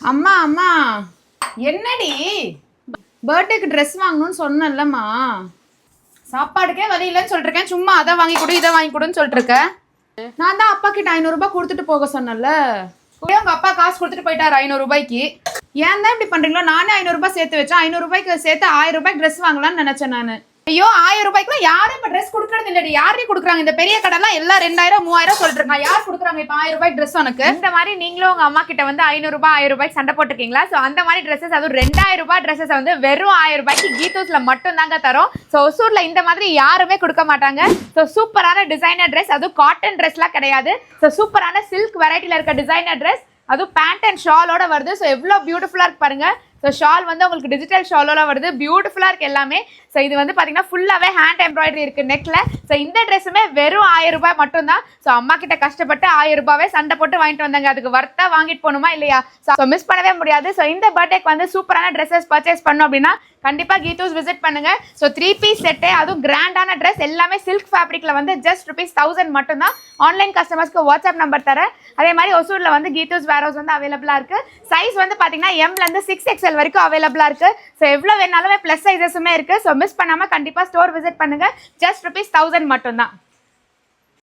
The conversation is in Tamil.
அம்மா அம்மா என்னடி பர்த்டேக்கு ட்ரெஸ் வாங்கணும்னு சொன்னேன்லம்மா. சாப்பாடுக்கே வழி இல்லைன்னு சொல்லிருக்கேன், சும்மா அதை வாங்கி கொடு இதை வாங்கி கொடுன்னு சொல்லிட்டு இருக்கேன். நான் தான் அப்பா கிட்ட 500 ரூபாய் கொடுத்துட்டு போக சொன்னேன்ல. உங்க அப்பா காசு கொடுத்துட்டு போயிட்டாரு 500 ரூபாய்க்கு. ஏன் தான் இப்படி பண்றீங்களோ? நானே 500 ரூபாய் சேர்த்து வச்சேன். 500 ரூபாய்க்கு சேர்த்து 1000 ரூபாய்க்கு ட்ரெஸ் வாங்கலாம்னு நினைச்சேன் நானு. ஐயோ 1000 ரூபாய்க்குலாம் யாரும் இப்ப ட்ரெஸ் கொடுக்கறது இல்லடி. யாரே கொடுக்குறாங்க? இந்த பெரிய கடைலாம் எல்லாம் 2000 3000 சொல்லிட்டு இருக்காங்க. யார் கொடுக்குறாங்க இப்ப 1000 ரூபாய்க்கு ட்ரெஸ்? உனக்கு இந்த மாதிரி நீங்களும் உங்க அம்மா கிட்ட வந்து 500 ரூபாய் 1000 ரூபாய்க்கு சண்டை போட்டிருக்கீங்களா? ஸோ அந்த மாதிரி ட்ரெஸ்ஸஸ் அதுவும் 2000 ரூபாய் ட்ரெஸ்ஸஸ் வந்து வெறும் 1000 ரூபாய்க்கு கீதூஸ்ல மட்டும் தாங்க தரும். ஸோ ஒசூர்ல இந்த மாதிரி யாருமே கொடுக்க மாட்டாங்க. ஸோ சூப்பரான டிசைனர் ட்ரெஸ், அதுவும் காட்டன் ட்ரெஸ்லாம் கிடையாது. ஸோ சூப்பரான சில்க் வெரைட்டில இருக்க டிசைனர் ட்ரெஸ், அதுவும் பேண்ட் அண்ட் ஷாலோட வருது. ஸோ எவ்வளோ பியூட்டிஃபுல்லா இருக்கு பாருங்க. ஸோ ஷால் வந்து உங்களுக்கு டிஜிட்டல் ஷாலோட வருது, பியூட்டிஃபுல்லாக இருக்குது எல்லாமே. ஸோ இது வந்து பார்த்தீங்கன்னா ஃபுல்லாகவே ஹேண்ட் எம்ப்ராய்டரி இருக்குது நெக்கில். ஸோ இந்த ட்ரெஸ்ஸுமே வெறும் 1000 ரூபாய் மட்டும்தான். ஸோ அம்மா கிட்ட கஷ்டப்பட்டு 1000 ரூபாவே சண்டை போட்டு வாங்கிட்டு வந்தாங்க. அதுக்கு வர்த்தா வாங்கிட்டு போகணுமா இல்லையா? ஸோ மிஸ் பண்ணவே முடியாது. ஸோ இந்த பர்த்டேக்கு வந்து சூப்பரான ட்ரெஸ்ஸஸ் பர்ச்சேஸ் பண்ணோம் அப்படின்னா கண்டிப்பாக கீதூஸ் விசிட் பண்ணுங்க. ஸோ 3 பீஸ் செட்டு, அதுவும் கிராண்டான ட்ரெஸ் எல்லாமே சில்க் ஃபேப்ரிக்ல வந்து ஜஸ்ட் ₹1000 மட்டும்தான். ஆன்லைன் கஸ்டமர்ஸ்க்கு வாட்ஸ்அப் நம்பர் தரேன். அதே மாதிரி ஒசூரில் வந்து கீதூஸ் வேர் ஹவுஸ் வந்து அவைலபிளாக இருக்குது. சைஸ் வந்து பார்த்தீங்கன்னா எம்லேருந்து 6XL வரைக்கும் அவைலபிளாக இருக்குது. ஸோ எவ்வளோ வேணாலுமே ப்ளஸ் சைஸஸுமே இருக்குது. ஸோ மிஸ் பண்ணாமல் கண்டிப்பாக ஸ்டோர் விசிட் பண்ணுங்கள். ஜஸ்ட் ₹1000 மட்டும்தான்.